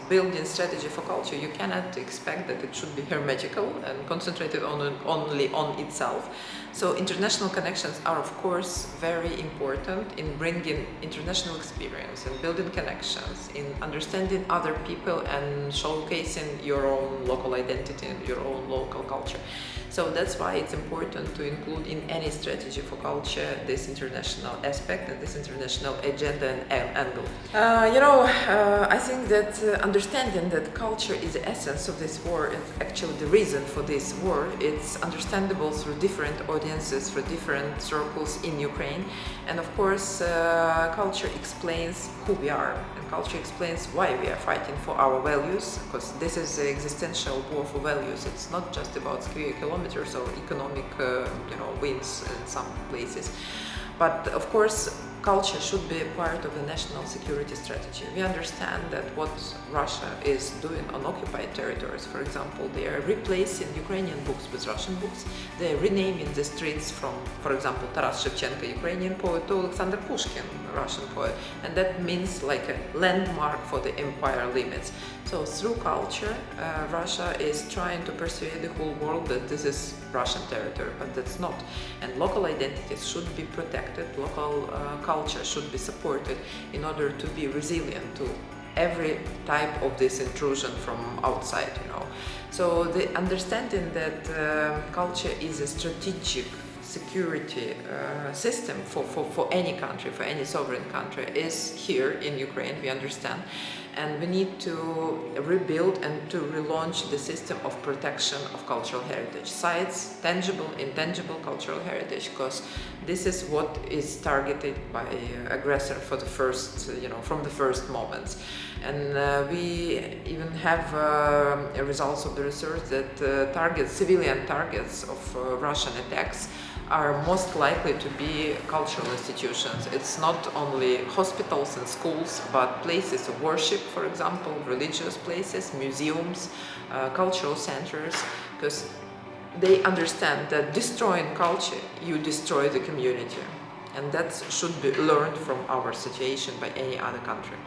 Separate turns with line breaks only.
building strategy for culture, you cannot expect that it should be hermetical and concentrated only on itself. So international connections are of course very important in bringing international experience and building connections, in understanding other people and showcasing your own local identity and your own local culture. So that's why it's important to include in any strategy for culture this international aspect and this international agenda and angle. I think that understanding that culture is the essence of this war, and actually the reason for this war, it's understandable through different audiences, through different circles in Ukraine. And of course, culture explains who we are, and culture explains why we are fighting for our values, because this is an existential war for values. It's not just about square kilometers or economic wins in some places. But of course, culture should be a part of the national security strategy. We understand that what Russia is doing on occupied territories, for example, they are replacing Ukrainian books with Russian books. They are renaming the streets from, for example, Taras Shevchenko, Ukrainian poet, to Alexander Pushkin, Russian poet. And that means like a landmark for the empire limits. So through culture, Russia is trying to persuade the whole world that this is Russian territory, but that's not. And local identities should be protected, local culture should be supported in order to be resilient to every type of this intrusion from outside, So the understanding that culture is a strategic security system for any country, for any sovereign country, is here in Ukraine, we understand. And we need to rebuild and to relaunch the system of protection of cultural heritage sites, tangible, intangible cultural heritage, because this is what is targeted by aggressor for the first, from the first moments. And we even have results of the research that civilian targets of Russian attacks are most likely to be cultural institutions. It's not only hospitals and schools, but places of worship, for example, religious places, museums, cultural centers, because they understand that destroying culture, you destroy the community. And that should be learned from our situation by any other country.